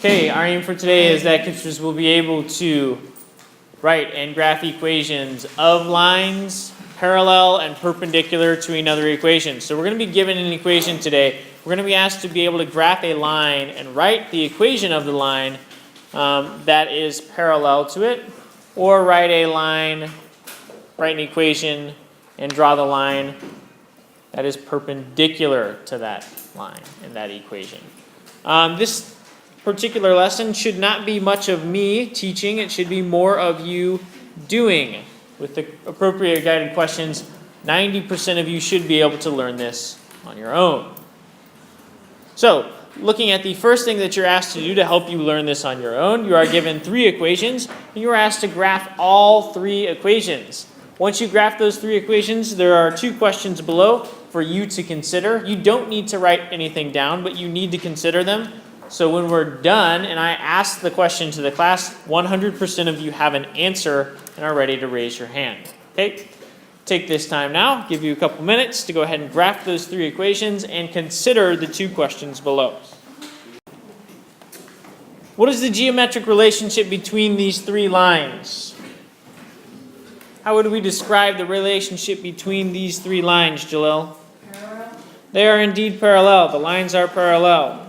Okay, our aim for today is that teachers will be able to write and graph equations of lines parallel and perpendicular to another equation. So we're going to be given an equation today. We're going to be asked to be able to graph a line and write the equation of the line that is parallel to it, or write an equation and draw the line that is perpendicular to that line in that equation. This particular lesson should not be much of me teaching. It should be more of you doing. With the appropriate guided questions, 90% of you should be able to learn this on your own. So, looking at the first thing that you're asked to do to help you learn this on your own, you are given 3 equations, and you are asked to graph all 3 equations. Once you graph those 3 equations, there are 2 questions below for you to consider. You don't need to write anything down, but you need to consider them. So when we're done and I ask the question to the class, 100% of you have an answer and are ready to raise your hand. Okay? Take this time now, give you a couple minutes to go ahead and graph those 3 equations and consider the 2 questions below. What is the geometric relationship between these 3 lines? How would we describe the relationship between these 3 lines, Jalil? Parallel. They are indeed parallel. The lines are parallel.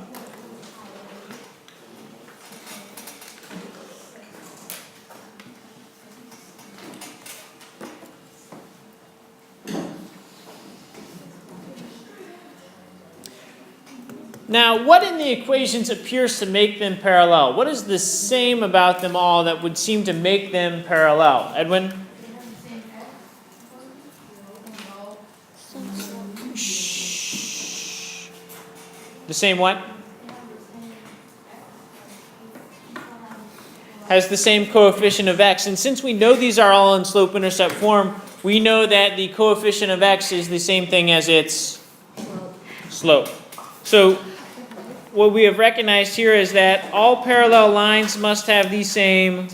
Now, what in the equations appears to make them parallel? What is the same about them all that would seem to make them parallel? Edwin? Shh. The same what? Has the same coefficient of x. And since we know these are all in slope-intercept form, we know that the coefficient of x is the same thing as its slope. So what we have recognized here is that all parallel lines must have the same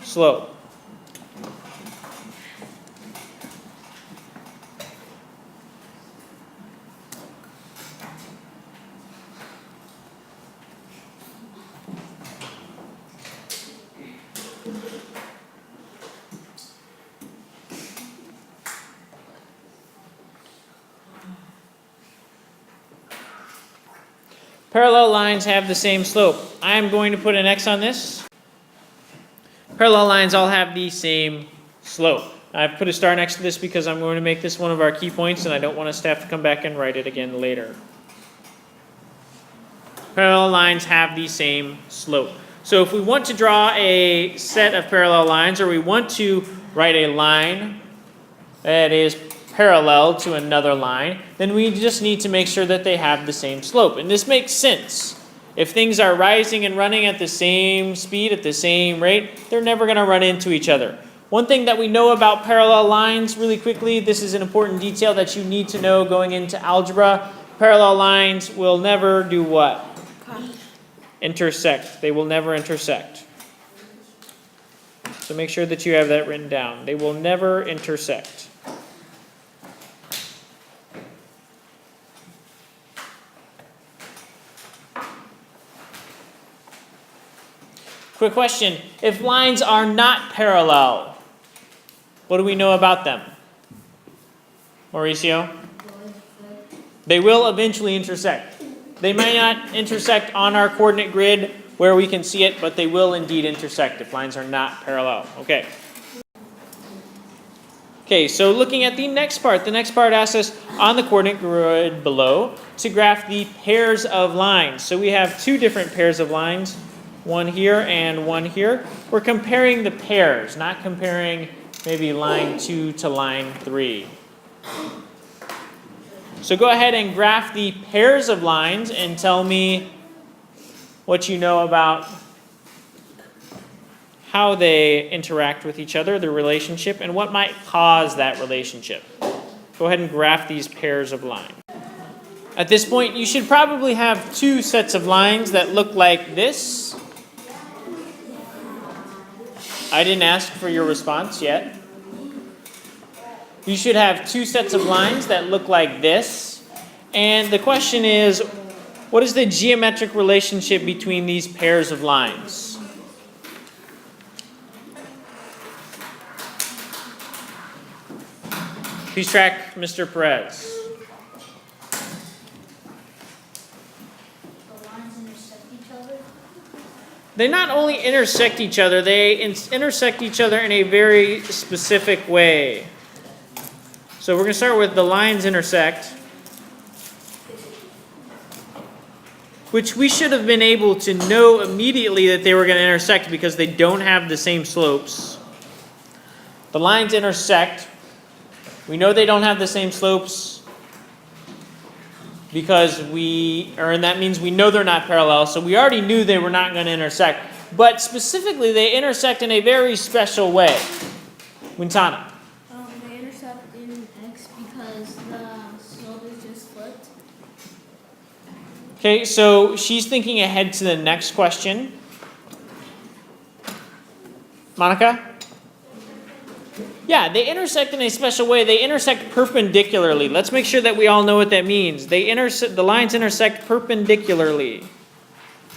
slope. Parallel lines have the same slope. I am going to put an X on this. Parallel lines all have the same slope. I've put a star next to this because I'm going to make this one of our key points and I don't want us to have to come back and write it again later. Parallel lines have the same slope. So if we want to draw a set of parallel lines, or we want to write a line that is parallel to another line, then we just need to make sure that they have the same slope. And this makes sense. If things are rising and running at the same speed, at the same rate, they're never going to run into each other. One thing that we know about parallel lines, really quickly, this is an important detail that you need to know going into algebra. Parallel lines will never do what? Intersect. They will never intersect. So make sure that you have that written down. They will never intersect. Quick question. If lines are not parallel, what do we know about them? Mauricio? They will eventually intersect. They may not intersect on our coordinate grid where we can see it, but they will indeed intersect if lines are not parallel. Okay. Okay, so looking at the next part asks us on the coordinate grid below to graph the pairs of lines. So we have 2 different pairs of lines. One here and one here. We're comparing the pairs, not comparing maybe line 2 to line 3. So go ahead and graph the pairs of lines and tell me what you know about how they interact with each other, their relationship, and what might cause that relationship. Go ahead and graph these pairs of lines. At this point, you should probably have 2 sets of lines that look like this. I didn't ask for your response yet. You should have 2 sets of lines that look like this. And the question is, What is the geometric relationship between these pairs of lines? Please track Mr. Perez. The lines intersect each other? They not only intersect each other, they intersect each other in a very specific way. So we're going to start with the lines intersect, which we should have been able to know immediately that they were going to intersect because they don't have the same slopes. The lines intersect. We know they don't have the same slopes because that means we know they're not parallel, so we already knew they were not going to intersect. But specifically, they intersect in a very special way. Wintana. They intersect in X because the slope is just flipped. Okay, so she's thinking ahead to the next question. Monica? Yeah, they intersect in a special way. They intersect perpendicularly. Let's make sure that we all know what that means. The lines intersect perpendicularly.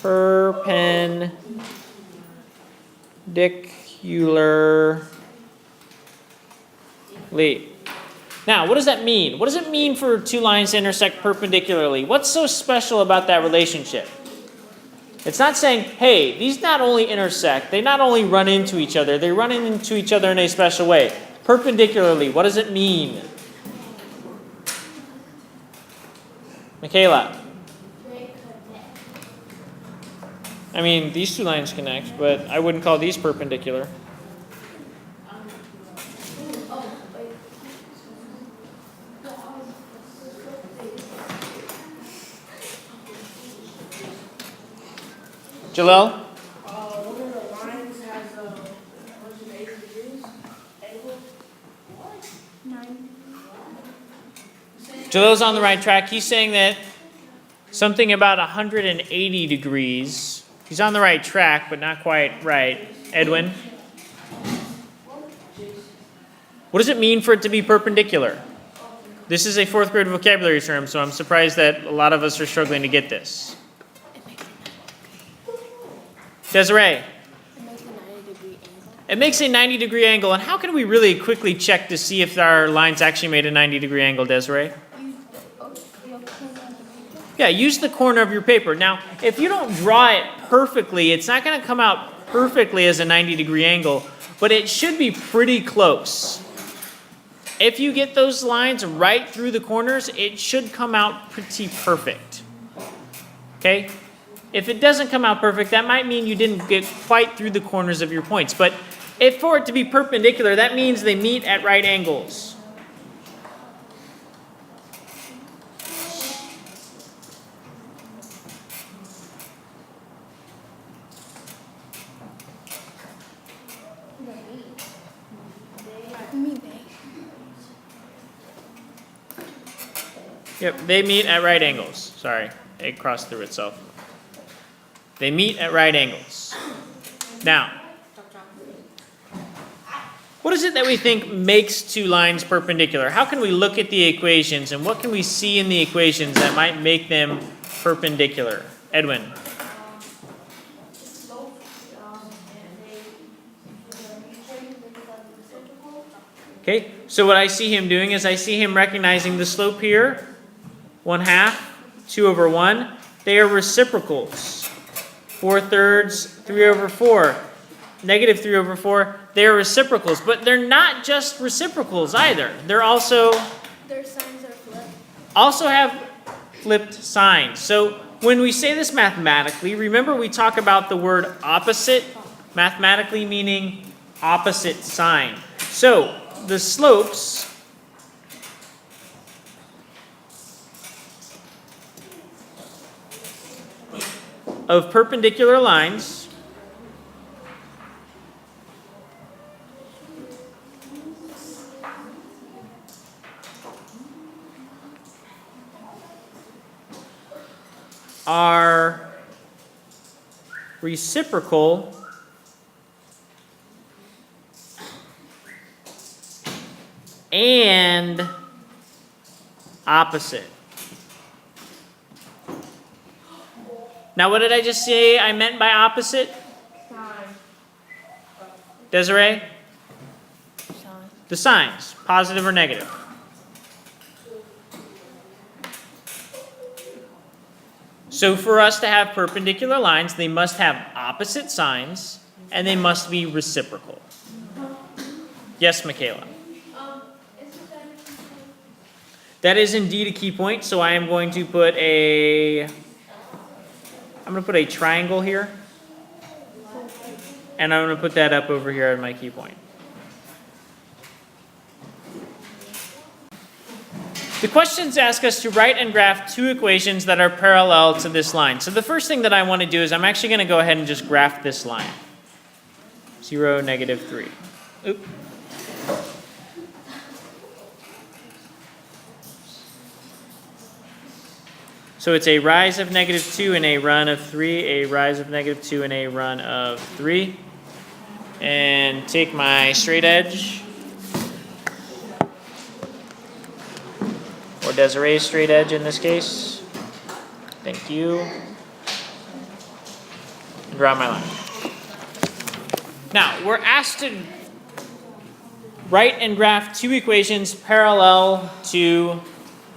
Perpendicularly. Now, what does that mean? What does it mean for two lines to intersect perpendicularly? What's so special about that relationship? It's not saying, hey, these not only intersect, they not only run into each other, they run into each other in a special way. Perpendicularly, what does it mean? Michaela. I mean, these two lines connect, but I wouldn't call these perpendicular. Jalel? One of the lines has a 180 degrees angle. Jalel's on the right track. He's saying that something about 180 degrees. He's on the right track, but not quite right. Edwin? What does it mean for it to be perpendicular? This is a fourth grade vocabulary term, so I'm surprised that a lot of us are struggling to get this. Desiree? It makes a 90-degree angle. And how can we really quickly check to see if our lines actually made a 90-degree angle, Desiree? Yeah, use the corner of your paper. Now, if you don't draw it perfectly, it's not going to come out perfectly as a 90-degree angle, but it should be pretty close. If you get those lines right through the corners, it should come out pretty perfect. Okay? If it doesn't come out perfect, that might mean you didn't get quite through the corners of your points. But if for it to be perpendicular, that means they meet at right angles. Yep, they meet at right angles. Sorry, it crossed through itself. They meet at right angles. Now, what is it that we think makes two lines perpendicular? How can we look at the equations and what can we see in the equations that might make them perpendicular? Edwin. Okay, so what I see him doing is I see him recognizing the slope here, 1/2, 2/1. They are reciprocals. 4/3, 3/4, -3/4. They are reciprocals, but they're not just reciprocals either. They're also Their signs are flipped. also have flipped signs. So when we say this mathematically, remember we talk about the word opposite, mathematically meaning opposite sign. So the slopes of perpendicular lines are reciprocal and opposite. Now, what did I just say I meant by opposite? Desiree? The signs, positive or negative. So for us to have perpendicular lines, they must have opposite signs, and they must be reciprocal. Yes, Michaela? That is indeed a key point, so I am going to put a triangle here. And I'm going to put that up over here at my key point. The questions ask us to write and graph two equations that are parallel to this line. So the first thing that I want to do is I'm actually going to go ahead and just graph this line. 0, -3. Oop. So it's a rise of -2 and a run of 3, a rise of -2 and a run of 3. And take my straight edge, or Desiree's straight edge in this case. Thank you. And draw my line. Now, we're asked to write and graph two equations parallel to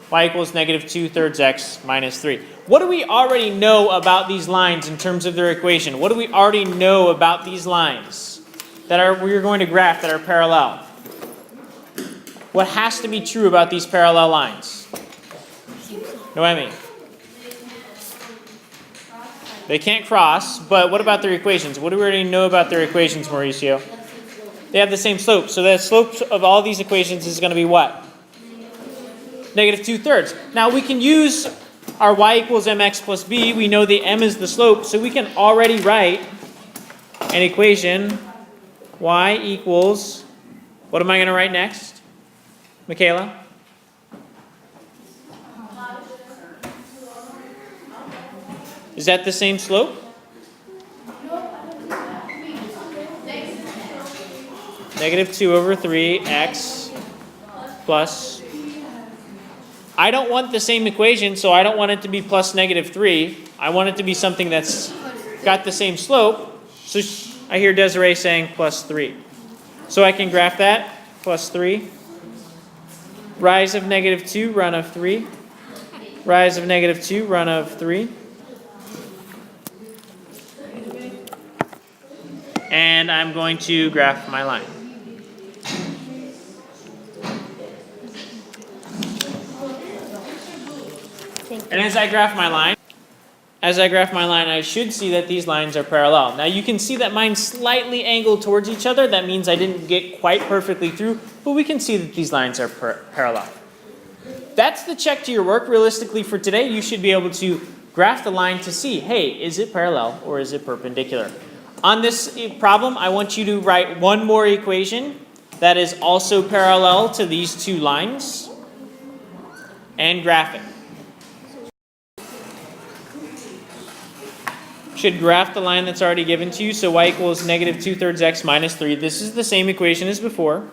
y equals -2/3 x minus 3. What do we already know about these lines in terms of their equation? What do we already know about these lines that we're going to graph that are parallel? What has to be true about these parallel lines? Noemi? They can't cross, but what about their equations? What do we already know about their equations, Mauricio? They have the same slope. So the slope of all these equations is going to be what? -2/3. Now we can use our y equals mx plus b. We know the m is the slope, so we can already write an equation y equals, what am I going to write next? Michaela? Is that the same slope? -2/3 x plus. I don't want the same equation, so I don't want it to be plus -3. I want it to be something that's got the same slope. So I hear Desiree saying plus 3. So I can graph that, plus 3. Rise of -2, run of 3. Rise of -2, run of 3. And I'm going to graph my line. And as I graph my line, I should see that these lines are parallel. Now you can see that mine's slightly angled towards each other. That means I didn't get quite perfectly through, but we can see that these lines are parallel. That's the check to your work. Realistically for today, you should be able to graph the line to see, hey, is it parallel or is it perpendicular? On this problem, I want you to write one more equation that is also parallel to these two lines and graph it. Should graph the line that's already given to you. So y equals -2/3 x minus 3. This is the same equation as before.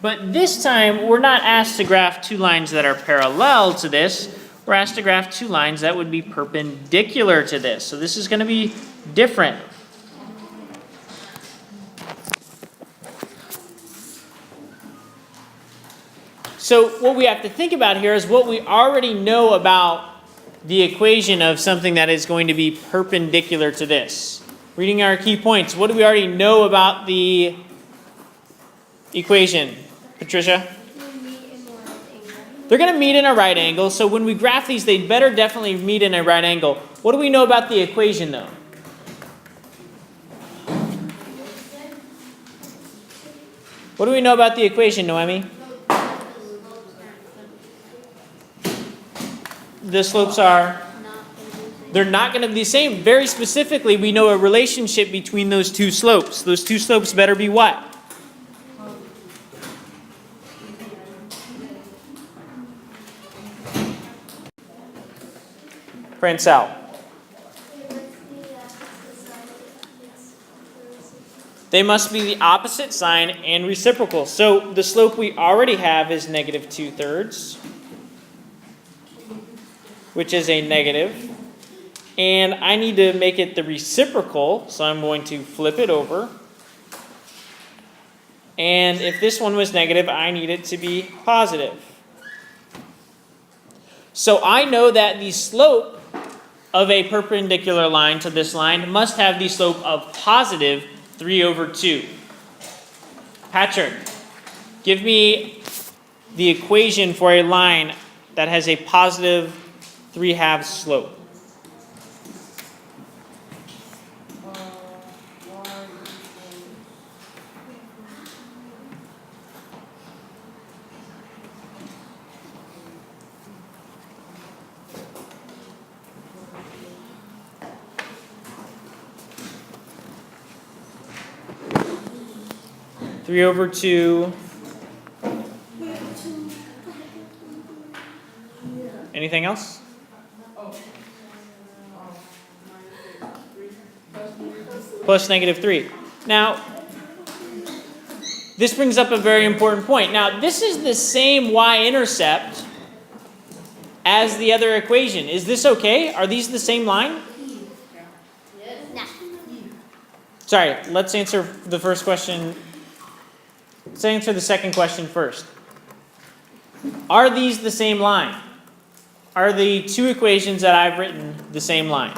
But this time, we're not asked to graph two lines that are parallel to this. We're asked to graph two lines that would be perpendicular to this. So this is going to be different. So what we have to think about here is what we already know about the equation of something that is going to be perpendicular to this. Reading our key points, what do we already know about the equation? Patricia? They're going to meet in a right angle, so when we graph these, they better definitely meet in a right angle. What do we know about the equation, though? What do we know about the equation, Noemi? The slopes are, they're not going to be the same. Very specifically, we know a relationship between those two slopes. Those two slopes better be what? Francel. They must be the opposite sign and reciprocal. So the slope we already have is negative 2/3, which is a negative. And I need to make it the reciprocal, so I'm going to flip it over. And if this one was negative, I need it to be positive. So I know that the slope of a perpendicular line to this line must have the slope of positive 3/2. Patrick, give me the equation for a line that has a positive 3/2 slope. Three over two. Anything else? Plus negative 3. Now, this brings up a very important point. Now, this is the same y-intercept as the other equation. Is this okay? Are these the same line? Sorry, let's answer the first question. Let's answer the second question first. Are these the same line? Are the two equations that I've written the same line?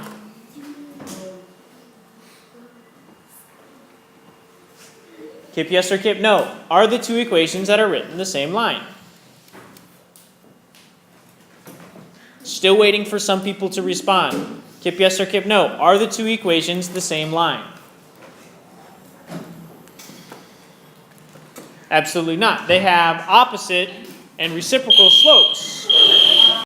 Kip, yes or Kip, no. Are the two equations that are written the same line? Still waiting for some people to respond. Kip, yes or Kip, no. Are the two equations the same line? Absolutely not. They have opposite and reciprocal slopes.